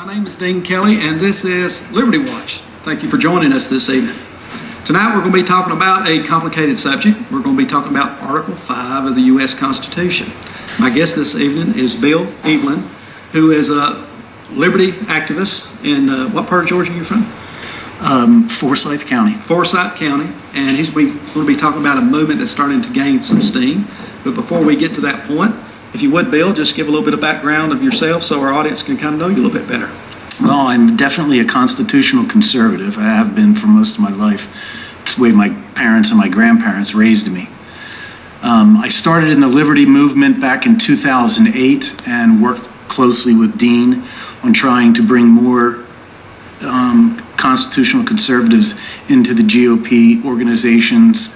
My name is Dean Kelly, and this is Liberty Watch. Thank you for joining us this evening. Tonight we're going to be talking about a complicated subject. We're going to be talking about Article 5 of the U.S. Constitution. My guest this evening is Bill Evelyn, who is a liberty activist in what part of Georgia are you from? Forsyth County. Forsyth County, and he's going to be talking about a movement that's starting to gain some steam. But before we get to that point, if you would, Bill, just give a little bit of background of yourself so our audience can kind of know you a little bit better. Well, I'm definitely a constitutional conservative. I have been for most of my life. It's the way my parents and my grandparents raised me. I started in the Liberty movement back in 2008 and worked closely with Dean on trying to bring more constitutional conservatives into the GOP organizations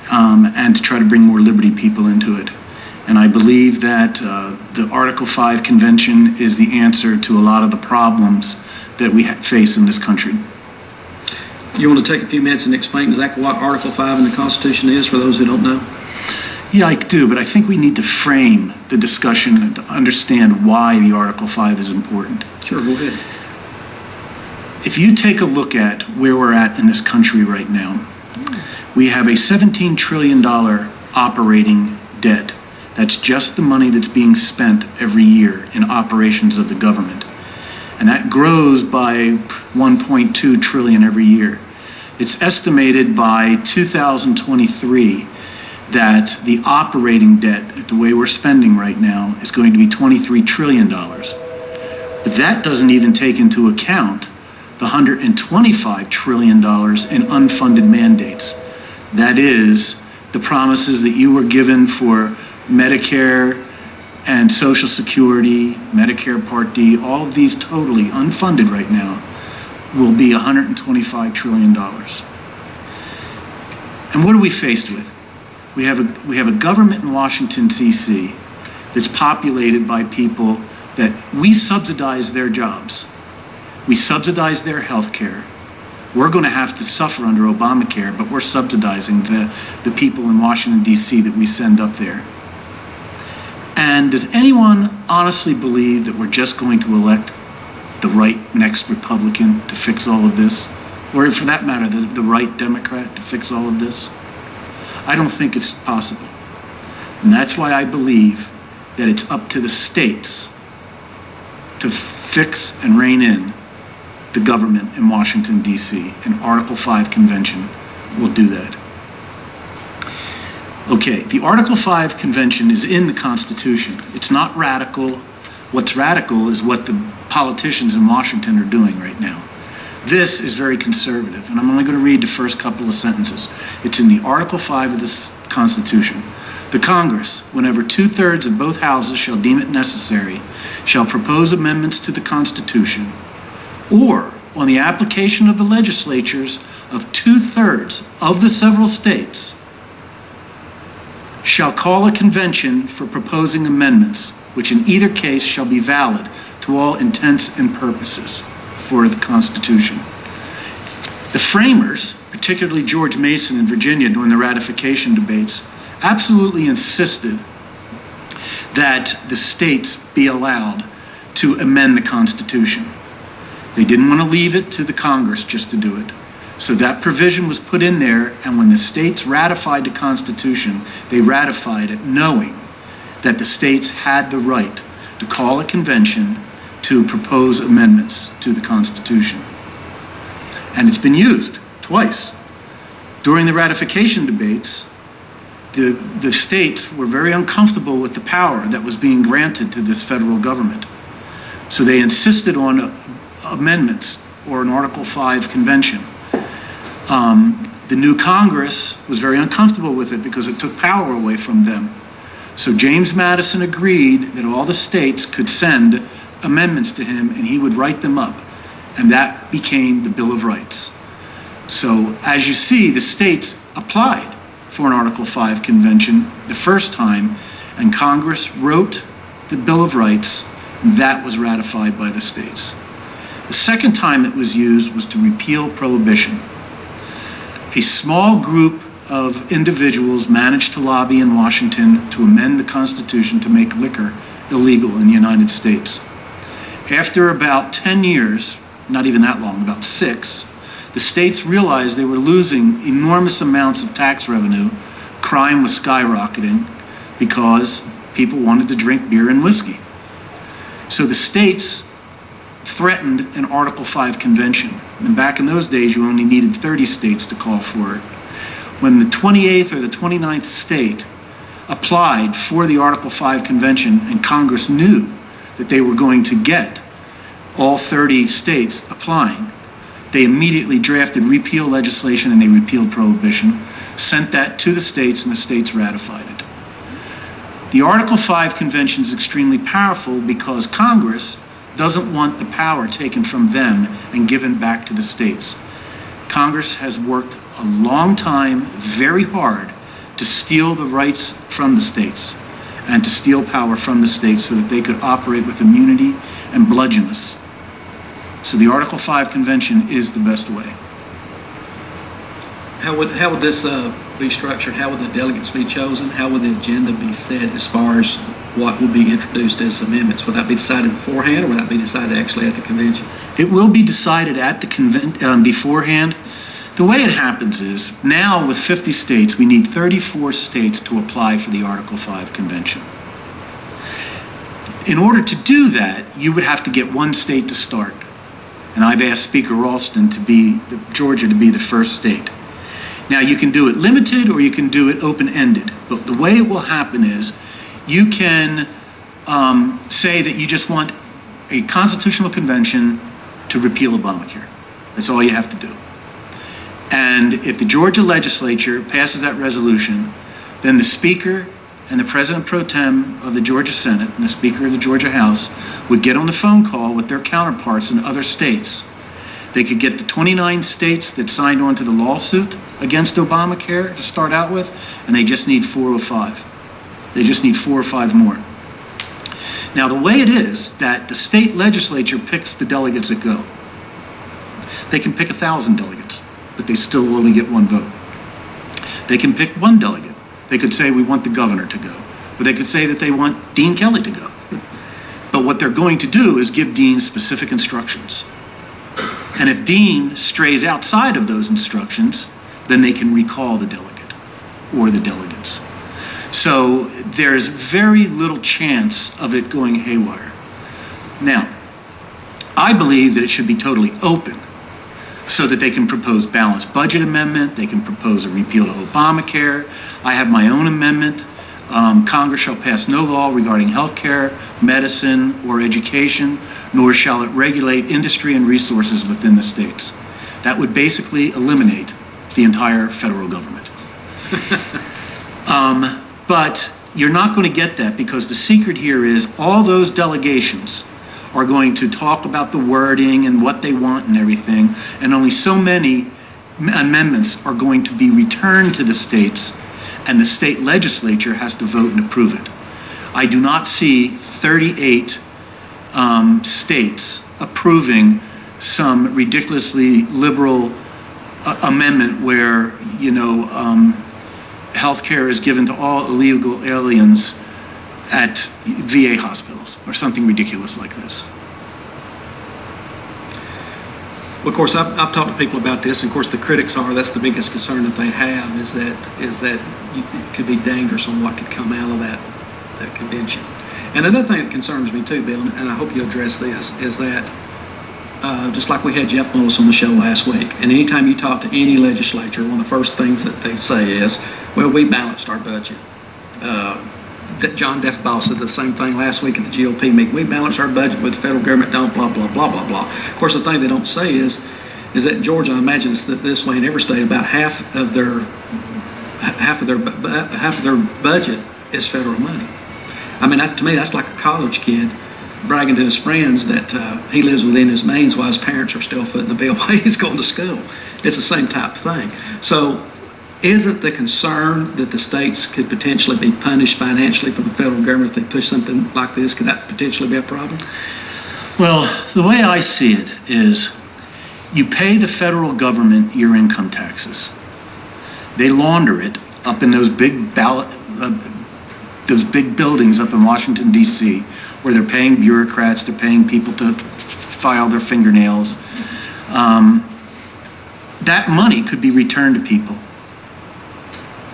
and to try to bring more liberty people into it. And I believe that the Article 5 convention is the answer to a lot of the problems that we face in this country. You want to take a few minutes and explain exactly what Article 5 in the Constitution is for those who don't know? Yeah, I do, but I think we need to frame the discussion to understand why the Article 5 is important. Sure, go ahead. If you take a look at where we're at in this country right now, we have a $17 trillion operating debt. That's just the money that's being spent every year in operations of the government. And that grows by 1.2 trillion every year. It's estimated by 2023 that the operating debt, the way we're spending right now, is going to be $23 trillion. But that doesn't even take into account the $125 trillion in unfunded mandates. That is, the promises that you were given for Medicare and Social Security, Medicare Part D, all of these totally unfunded right now, will be $125 trillion. And what are we faced with? We have a government in Washington, D.C. that's populated by people that we subsidize their jobs. We subsidize their health care. We're going to have to suffer under Obamacare, but we're subsidizing the people in Washington, D.C. that we send up there. And does anyone honestly believe that we're just going to elect the right next Republican to fix all of this? Or for that matter, the right Democrat to fix all of this? I don't think it's possible. And that's why I believe that it's up to the states to fix and rein in the government in Washington, D.C., and Article 5 convention will do that. Okay, the Article 5 convention is in the Constitution. It's not radical. What's radical is what the politicians in Washington are doing right now. This is very conservative, and I'm only going to read the first couple of sentences. It's in the Article 5 of this Constitution. The Congress, whenever 2/3 of both houses shall deem it necessary, shall propose amendments to the Constitution, or on the application of the legislatures of 2/3 of the several states, shall call a convention for proposing amendments, which in either case shall be valid to all intents and purposes for the Constitution. The framers, particularly George Mason in Virginia during the ratification debates, absolutely insisted that the states be allowed to amend the Constitution. They didn't want to leave it to the Congress just to do it. So that provision was put in there, and when the states ratified the Constitution, they ratified it knowing that the states had the right to call a convention to propose amendments to the Constitution. And it's been used twice. During the ratification debates, the states were very uncomfortable with the power that was being granted to this federal government. So they insisted on amendments or an Article 5 convention. The new Congress was very uncomfortable with it because it took power away from them. So James Madison agreed that all the states could send amendments to him and he would write them up. And that became the Bill of Rights. So as you see, the states applied for an Article 5 convention the first time, and Congress wrote the Bill of Rights, and that was ratified by the states. The second time it was used was to repeal prohibition. A small group of individuals managed to lobby in Washington to amend the Constitution to make liquor illegal in the United States. After about 10 years, not even that long, about 6, the states realized they were losing enormous amounts of tax revenue. Crime was skyrocketing because people wanted to drink beer and whiskey. So the states threatened an Article 5 convention. And back in those days, you only needed 30 states to call for it. When the 28th or the 29th state applied for the Article 5 convention, and Congress knew that they were going to get all 30 states applying, they immediately drafted repeal legislation and they repealed prohibition, sent that to the states, and the states ratified it. The Article 5 convention is extremely powerful because Congress doesn't want the power taken from them and given back to the states. Congress has worked a long time, very hard, to steal the rights from the states and to steal power from the states so that they could operate with immunity and bludgeon us. So the Article 5 convention is the best way. How would this be structured? How would the delegates be chosen? How would the agenda be set as far as what would be introduced as amendments? Would that be decided beforehand, or would that be decided actually at the convention? It will be decided at the beforehand. The way it happens is, now with 50 states, we need 34 states to apply for the Article 5 convention. In order to do that, you would have to get one state to start. And I've asked Speaker Ralston Georgia to be the first state. Now, you can do it limited or you can do it open-ended. But the way it will happen is you can say that you just want a constitutional convention to repeal Obamacare. That's all you have to do. And if the Georgia legislature passes that resolution, then the Speaker and the President pro tem of the Georgia Senate and the Speaker of the Georgia House would get on the phone call with their counterparts in other states. They could get the 29 states that signed on to the lawsuit against Obamacare to start out with, and they just need 4 or 5. They just need 4 or 5 more. Now, the way it is that the state legislature picks the delegates that go. They can pick 1,000 delegates, but they still only get 1 vote. They can pick 1 delegate. They could say, we want the governor to go. Or they could say that they want Dean Kelly to go. But what they're going to do is give Dean specific instructions. And if Dean strays outside of those instructions, then they can recall the delegate or the delegates. So there's very little chance of it going haywire. Now, I believe that it should be totally open so that they can propose balanced budget amendment, they can propose a repeal of Obamacare. I have my own amendment. Congress shall pass no law regarding health care, medicine, or education, nor shall it regulate industry and resources within the states. That would basically eliminate the entire federal government. But you're not going to get that, because the secret here is all those delegations are going to talk about the wording and what they want and everything, and only so many amendments are going to be returned to the states, and the state legislature has to vote and approve it. I do not see 38 states approving some ridiculously liberal amendment where, health care is given to all illegal aliens at VA hospitals or something ridiculous like this. Well, of course, I've talked to people about this, and of course the critics that's the biggest concern that they have is that it could be dangerous on what could come out of that convention. And another thing that concerns me too, Bill, and I hope you address this, is that just like we had Jeff Mullis on the show last week, and anytime you talk to any legislature, one of the first things that they say is, well, we balanced our budget. John Defbaugh said the same thing last week at the GOP meeting. We balanced our budget with the federal government, don't blah, blah, blah, blah, blah. Of course, the thing they don't say is that in Georgia, I imagine it's this way in every state, about half of their budget is federal money. I mean, to me, that's like a college kid bragging to his friends that he lives within his means while his parents are still footing the bill while he's going to school. It's the same type of thing. So isn't the concern that the states could potentially be punished financially from the federal government if they push something like this? Could that potentially be a problem? Well, the way I see it is you pay the federal government your income taxes. They launder it up in those big buildings up in Washington, D.C., where they're paying bureaucrats, they're paying people to file their fingernails. That money could be returned to people.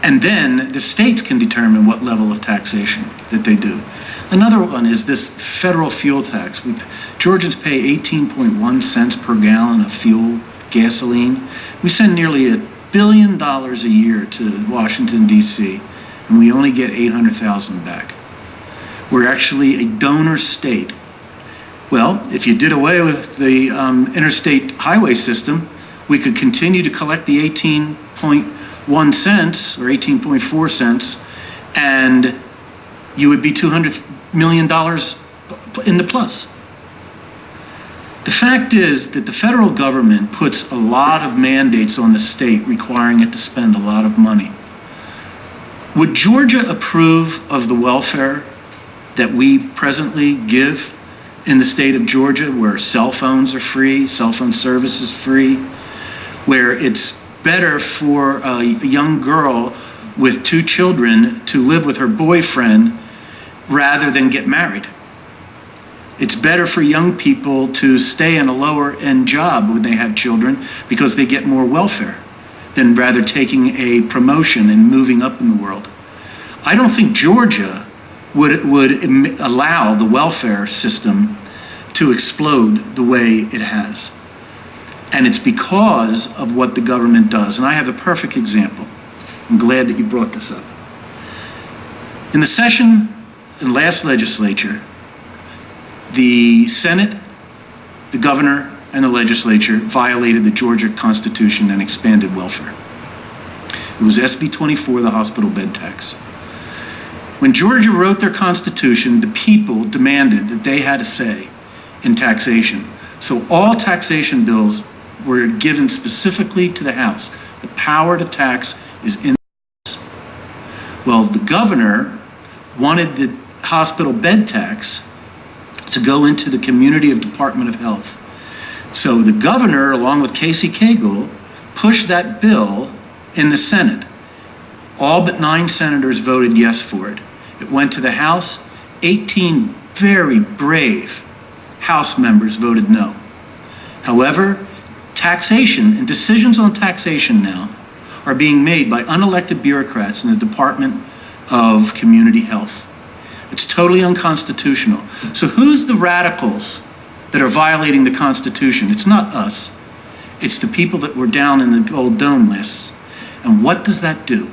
And then the states can determine what level of taxation that they do. Another one is this federal fuel tax. Georgians pay 18.1 cents per gallon of fuel, gasoline. We send nearly $1 billion a year to Washington, D.C., and we only get 800,000 back. We're actually a donor state. Well, if you did away with the interstate highway system, we could continue to collect the 18.1 cents or 18.4 cents, and you would be $200 million in the plus. The fact is that the federal government puts a lot of mandates on the state requiring it to spend a lot of money. Would Georgia approve of the welfare that we presently give in the state of Georgia, where cell phones are free, cell phone service is free, where it's better for a young girl with 2 children to live with her boyfriend rather than get married? It's better for young people to stay in a lower end job when they have children because they get more welfare than rather taking a promotion and moving up in the world. I don't think Georgia would allow the welfare system to explode the way it has. And it's because of what the government does. And I have a perfect example. I'm glad that you brought this up. In the session in last legislature, the Senate, the governor, and the legislature violated the Georgia Constitution and expanded welfare. It was SB 24, the hospital bed tax. When Georgia wrote their constitution, the people demanded that they had a say in taxation. So all taxation bills were given specifically to the House. The power to tax is in the House. Well, the governor wanted the hospital bed tax to go into the community of Department of Health. So the governor, along with Casey Cagle, pushed that bill in the Senate. All but 9 senators voted yes for it. It went to the House. 18 very brave House members voted no. However, taxation and decisions on taxation now are being made by unelected bureaucrats in the Department of Community Health. It's totally unconstitutional. So who's the radicals that are violating the Constitution? It's not us. It's the people that were down in the Gold Dome lists. And what does that do?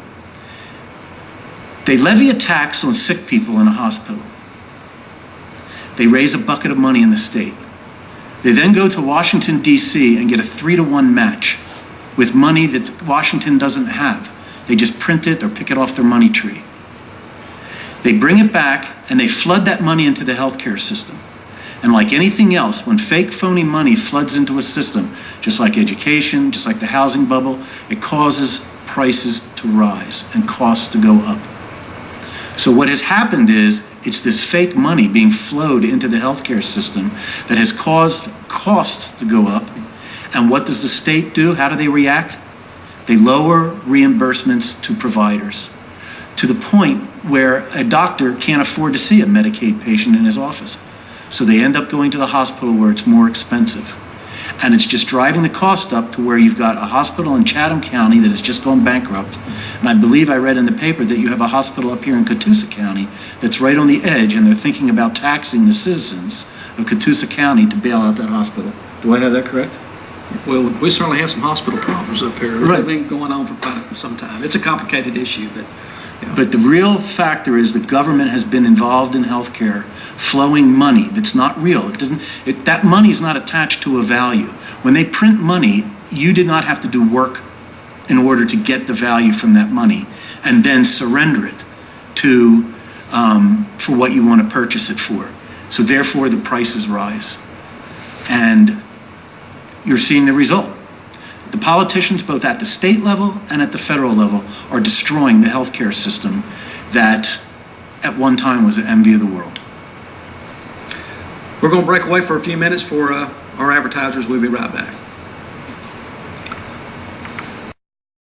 They levy a tax on sick people in a hospital. They raise a bucket of money in the state. They then go to Washington, D.C. and get a 3-to-1 match with money that Washington doesn't have. They just print it or pick it off their money tree. They bring it back and they flood that money into the healthcare system. And like anything else, when fake, phony money floods into a system, just like education, just like the housing bubble, it causes prices to rise and costs to go up. So what has happened is it's this fake money being flowed into the healthcare system that has caused costs to go up. And what does the state do? How do they react? They lower reimbursements to providers to the point where a doctor can't afford to see a Medicaid patient in his office. So they end up going to the hospital where it's more expensive. And it's just driving the cost up to where you've got a hospital in Chatham County that has just gone bankrupt. And I believe I read in the paper that you have a hospital up here in Catoosa County that's right on the edge, and they're thinking about taxing the citizens of Catoosa County to bail out that hospital. Do I have that correct? Well, we certainly have some hospital problems up here. Right. They've been going on for quite some time. It's a complicated issue, but yeah. But the real factor is the government has been involved in healthcare, flowing money that's not real. That money is not attached to a value. When they print money, you did not have to do work in order to get the value from that money and then surrender it to for what you want to purchase it for. So therefore, the prices rise. And you're seeing the result. The politicians, both at the state level and at the federal level, are destroying the healthcare system that at one time was the envy of the world. We're going to break away for a few minutes for our advertisers. We'll be right back.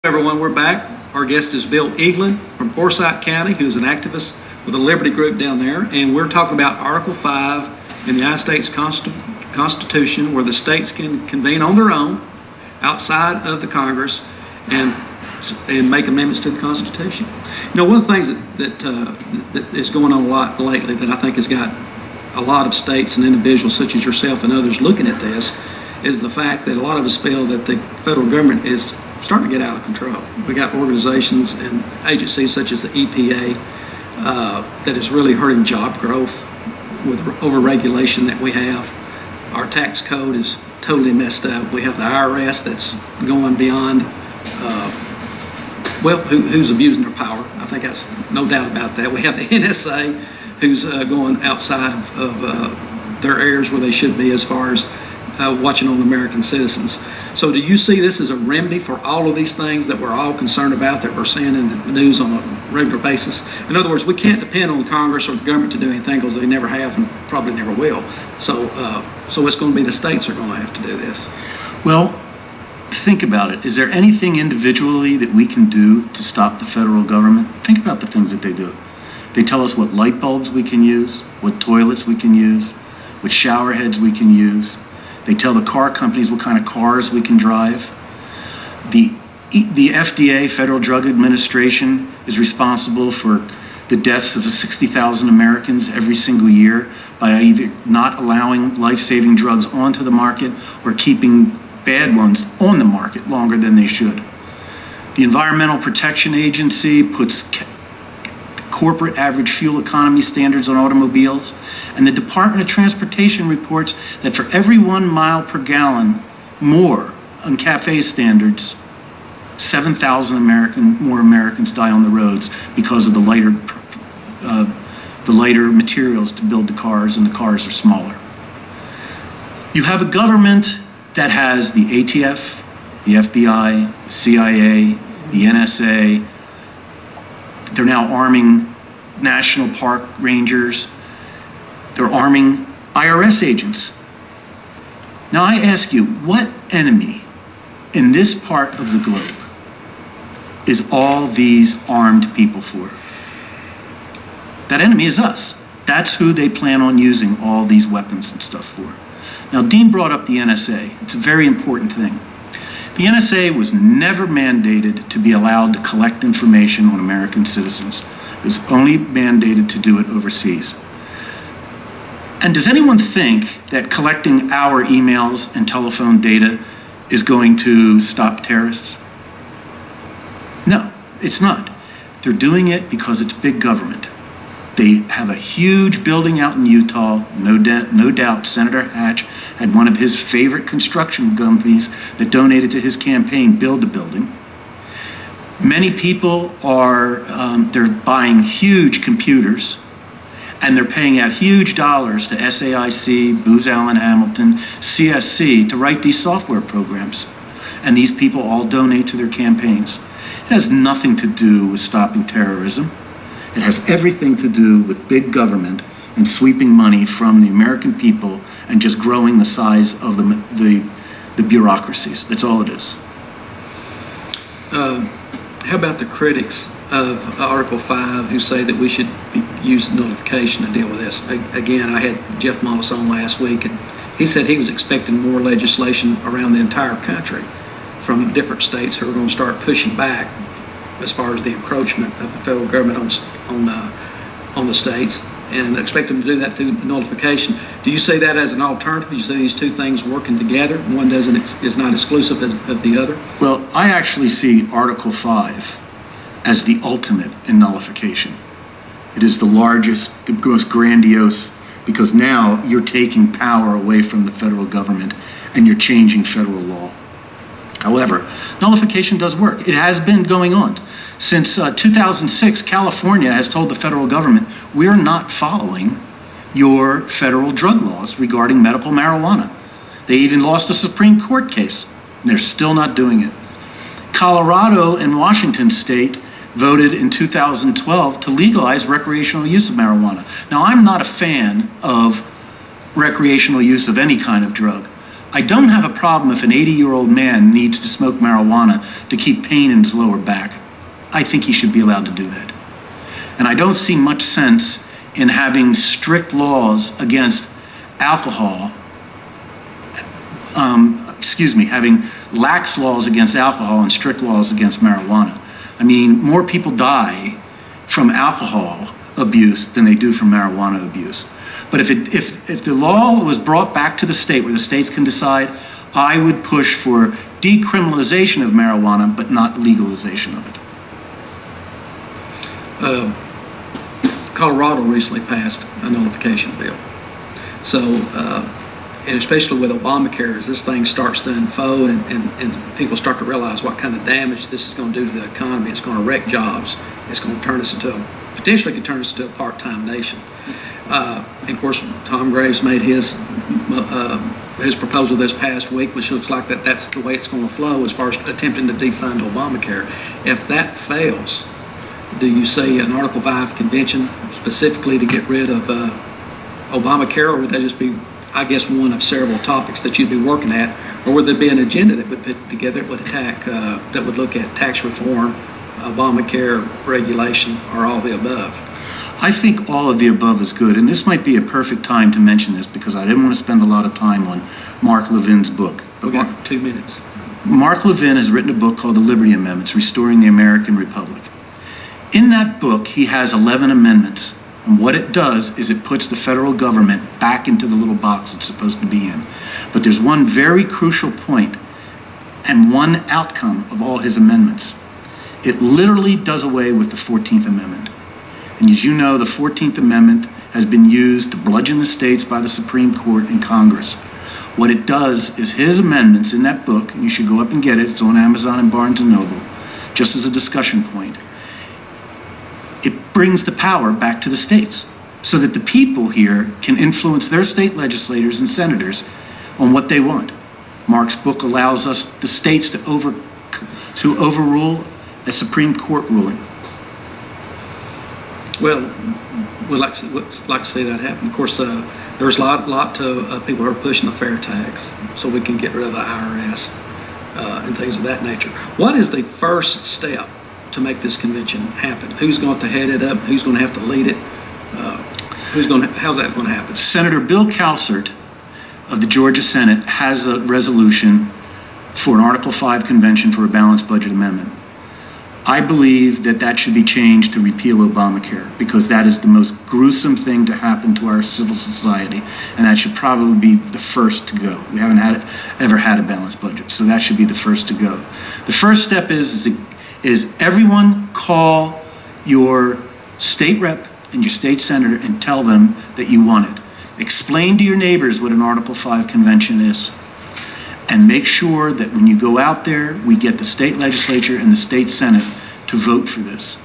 Everyone, we're back. Our guest is Bill Evelyn from Forsyth County, who's an activist with the Liberty Group down there, and we're talking about Article 5 in the United States Constitution, where the states can convene on their own outside of the Congress and make amendments to the Constitution. You know, one of the things that is going on a lot lately that I think has got a lot of states and individuals such as yourself and others looking at this is the fact that a lot of us feel that the federal government is starting to get out of control. We got organizations and agencies such as the EPA that is really hurting job growth with overregulation that we have. Our tax code is totally messed up. We have the IRS that's going beyond, who's abusing their power. I think that's no doubt about that. We have the NSA who's going outside of their areas where they should be as far as watching on American citizens. So do you see this as a remedy for all of these things that we're all concerned about, that we're seeing in the news on a regular basis? In other words, we can't depend on Congress or the government to do anything because they never have and probably never will. So it's going to be the states that are going to have to do this. Well, think about it. Is there anything individually that we can do to stop the federal government? Think about the things that they do. They tell us what light bulbs we can use, what toilets we can use, what shower heads we can use. They tell the car companies what kind of cars we can drive. The FDA, Federal Drug Administration, is responsible for the deaths of 60,000 Americans every single year by either not allowing life-saving drugs onto the market or keeping bad ones on the market longer than they should. The Environmental Protection Agency puts corporate average fuel economy standards on automobiles, and the Department of Transportation reports that for every 1 mile per gallon more on CAFE standards, 7,000 more Americans die on the roads because of the lighter materials to build the cars, and the cars are smaller. You have a government that has the ATF, the FBI, the CIA, the NSA. They're now arming National Park Rangers. They're arming IRS agents. Now I ask you, what enemy in this part of the globe is all these armed people for? That enemy is us. That's who they plan on using all these weapons and stuff for. Now, Dean brought up the NSA. It's a very important thing. The NSA was never mandated to be allowed to collect information on American citizens. It was only mandated to do it overseas. And does anyone think that collecting our emails and telephone data is going to stop terrorists? No, it's not. They're doing it because it's big government. They have a huge building out in Utah. No doubt Senator Hatch had one of his favorite construction companies that donated to his campaign build the building. Many people are, they're buying huge computers, and they're paying out huge dollars to SAIC, Booz Allen Hamilton, CSC to write these software programs. And these people all donate to their campaigns. It has nothing to do with stopping terrorism. It has everything to do with big government and sweeping money from the American people and just growing the size of the bureaucracies. That's all it is. How about the critics of Article 5 who say that we should use notification to deal with this? Again, I had Jeff Moss on last week, and he said he was expecting more legislation around the entire country from different states who are going to start pushing back as far as the encroachment of the federal government on the states, and expect them to do that through notification. Do you see that as an alternative? Do you see these two things working together? One is not exclusive of the other? Well, I actually see Article 5 as the ultimate in nullification. It is the largest, the most grandiose, because now you're taking power away from the federal government and you're changing federal law. However, nullification does work. It has been going on. Since 2006, California has told the federal government, we're not following your federal drug laws regarding medical marijuana. They even lost a Supreme Court case. They're still not doing it. Colorado and Washington State voted in 2012 to legalize recreational use of marijuana. Now, I'm not a fan of recreational use of any kind of drug. I don't have a problem if an 80-year-old man needs to smoke marijuana to keep pain in his lower back. I think he should be allowed to do that. And I don't see much sense in having strict laws against alcohol, having lax laws against alcohol and strict laws against marijuana. I mean, more people die from alcohol abuse than they do from marijuana abuse. But if the law was brought back to the state where the states can decide, I would push for decriminalization of marijuana, but not legalization of it. Colorado recently passed a nullification bill. So, and especially with Obamacare, as this thing starts to unfold and people start to realize what kind of damage this is going to do to the economy, it's going to wreck jobs, it's going to turn us into potentially could turn us into a part-time nation. And of course, Tom Graves made his proposal this past week, which looks like that's the way it's going to flow as far as attempting to defund Obamacare. If that fails, do you see an Article 5 convention specifically to get rid of Obamacare, or would that just be, I guess, one of several topics that you'd be working at, or would there be an agenda that would put together that would look at tax reform, Obamacare regulation, or all the above? I think all of the above is good, and this might be a perfect time to mention this because I didn't want to spend a lot of time on Mark Levin's book. We got 2 minutes. Mark Levin has written a book called The Liberty Amendments, Restoring the American Republic. In that book, he has 11 amendments, and what it does is it puts the federal government back into the little box it's supposed to be in. But there's one very crucial point and one outcome of all his amendments. It literally does away with the 14th Amendment. And as you know, the 14th Amendment has been used to bludgeon the states by the Supreme Court and Congress. What it does is his amendments in that book, and you should go up and get it, it's on Amazon and Barnes & Noble, just as a discussion point. It brings the power back to the states so that the people here can influence their state legislators and senators on what they want. Mark's book allows us, the states, to overrule a Supreme Court ruling. Well, we'd like to see that happen. Of course, there's a lot of people who are pushing the fair tax so we can get rid of the IRS and things of that nature. What is the first step to make this convention happen? Who's going to head it up? Who's going to have to lead it? How's that going to happen? Senator Bill Calsert of the Georgia Senate has a resolution for an Article 5 convention for a balanced budget amendment. I believe that should be changed to repeal Obamacare because that is the most gruesome thing to happen to our civil society, and that should probably be the first to go. We haven't ever had a balanced budget, so that should be the first to go. The first step is everyone call your state rep and your state senator and tell them that you want it. Explain to your neighbors what an Article 5 convention is. And make sure that when you go out there, we get the state legislature and the state senate to vote for this.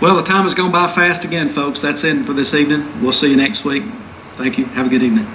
Well, the time has gone by fast again, folks. That's it for this evening. We'll see you next week. Thank you. Have a good evening.